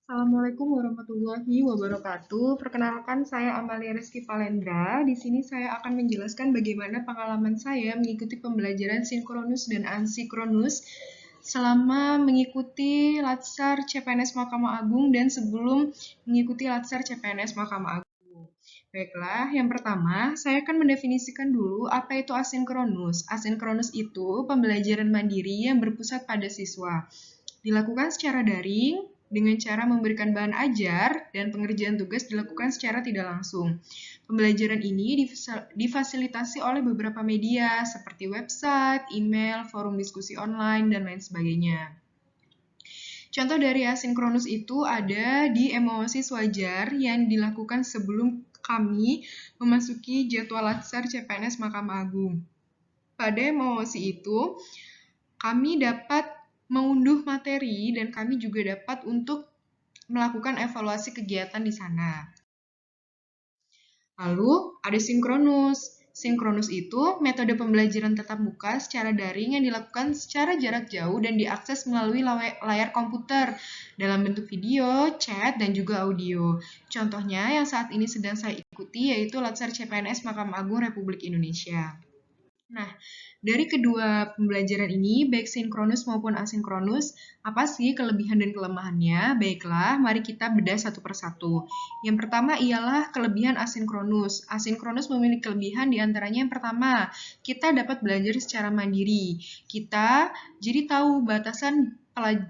Assalamualaikum warahmatullahi wabarakatuh. Perkenalkan, saya Amalia Rizky Palendra. Di sini saya akan menjelaskan bagaimana pengalaman saya mengikuti pembelajaran sinkronus dan asinkronus selama mengikuti Latsar CPNS Mahkamah Agung dan sebelum mengikuti Latsar CPNS Mahkamah Agung. Baiklah, yang pertama, saya akan mendefinisikan dulu apa itu asinkronus. Asinkronus itu pembelajaran mandiri yang berpusat pada siswa. Dilakukan secara daring dengan cara memberikan bahan ajar dan pengerjaan tugas dilakukan secara tidak langsung. Pembelajaran ini difasilitasi oleh beberapa media seperti website, email, forum diskusi online, dan lain sebagainya. Contoh dari asinkronus itu ada di emosis wajar yang dilakukan sebelum kami memasuki jadwal latsar CPNS Mahkamah Agung. Pada emosi itu, kami dapat mengunduh materi dan kami juga dapat untuk melakukan evaluasi kegiatan di sana. Lalu ada sinkronus. Sinkronus itu metode pembelajaran tatap muka secara daring yang dilakukan secara jarak jauh dan diakses melalui layar komputer dalam bentuk video, chat, dan juga audio. Contohnya yang saat ini sedang saya ikuti yaitu Latsar CPNS Mahkamah Agung Republik Indonesia. Nah, dari kedua pembelajaran ini, baik sinkronus maupun asinkronus, apa sih kelebihan dan kelemahannya? Baiklah, mari kita bedah satu persatu. Yang pertama ialah kelebihan asinkronus. Asinkronus memiliki kelebihan diantaranya yang pertama, kita dapat belajar secara mandiri. Kita jadi tahu batasan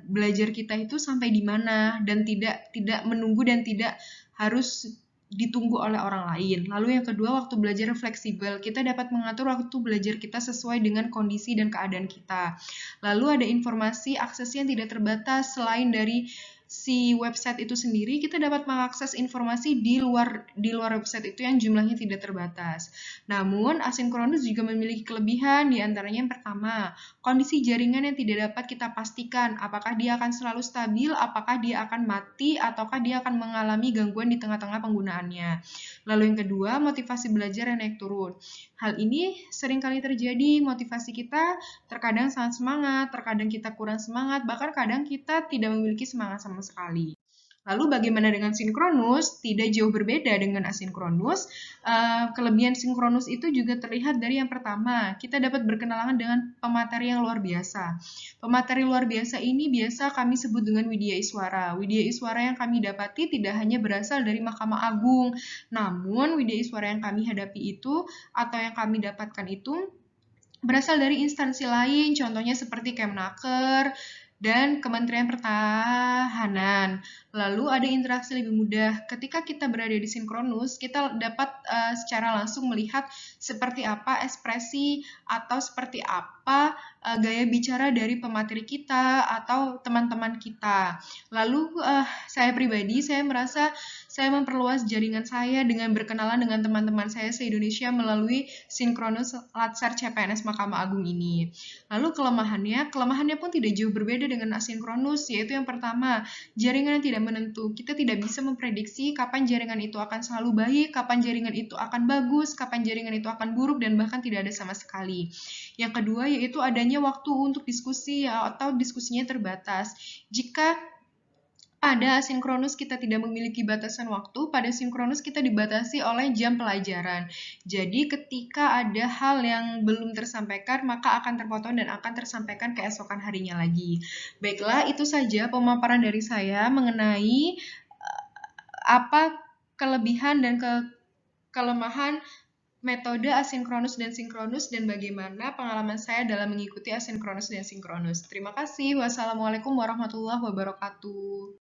belajar kita itu sampai di mana dan tidak menunggu dan tidak harus ditunggu oleh orang lain. Lalu yang kedua, waktu belajar fleksibel. Kita dapat mengatur waktu belajar kita sesuai dengan kondisi dan keadaan kita. Lalu ada informasi akses yang tidak terbatas selain dari si website itu sendiri, kita dapat mengakses informasi di luar website itu yang jumlahnya tidak terbatas. Namun, asinkronus juga memiliki kelebihan, diantaranya yang pertama, kondisi jaringan yang tidak dapat kita pastikan apakah dia akan selalu stabil, apakah dia akan mati, ataukah dia akan mengalami gangguan di tengah-tengah penggunaannya. Lalu yang kedua, motivasi belajar yang naik turun. Hal ini seringkali terjadi, motivasi kita terkadang sangat semangat, terkadang kita kurang semangat, bahkan kadang kita tidak memiliki semangat sama sekali. Lalu bagaimana dengan sinkronus? Tidak jauh berbeda dengan asinkronus. Kelebihan sinkronus itu juga terlihat dari yang pertama, kita dapat berkenalan dengan pemateri yang luar biasa. Pemateri luar biasa ini biasa kami sebut dengan Widya Iswara. Widya Iswara yang kami dapati tidak hanya berasal dari Mahkamah Agung, namun Widya Iswara yang kami hadapi itu atau yang kami dapatkan itu berasal dari instansi lain, contohnya seperti Kemnaker dan Kementerian Pertahanan. Lalu ada interaksi lebih mudah. Ketika kita berada di sinkronus, kita dapat secara langsung melihat seperti apa ekspresi atau seperti apa gaya bicara dari pemateri kita atau teman-teman kita. Lalu saya pribadi, saya merasa saya memperluas jaringan saya dengan berkenalan dengan teman-teman saya se-Indonesia melalui sinkronus Latsar CPNS Mahkamah Agung ini. Lalu kelemahannya pun tidak jauh berbeda dengan asinkronus, yaitu yang pertama, jaringan yang tidak menentu. Kita tidak bisa memprediksi kapan jaringan itu akan selalu baik, kapan jaringan itu akan bagus, kapan jaringan itu akan buruk, dan bahkan tidak ada sama sekali. Yang kedua, yaitu adanya waktu untuk diskusi atau diskusinya terbatas. Jika pada asinkronus kita tidak memiliki batasan waktu, pada sinkronus kita dibatasi oleh jam pelajaran. Jadi ketika ada hal yang belum tersampaikan, maka akan terpotong dan akan tersampaikan keesokan harinya lagi. Baiklah, itu saja pemaparan dari saya mengenai apa kelebihan dan kelemahan metode asinkronus dan sinkronus dan bagaimana pengalaman saya dalam mengikuti asinkronus dan sinkronus. Terima kasih. Wassalamualaikum warahmatullahi wabarakatuh.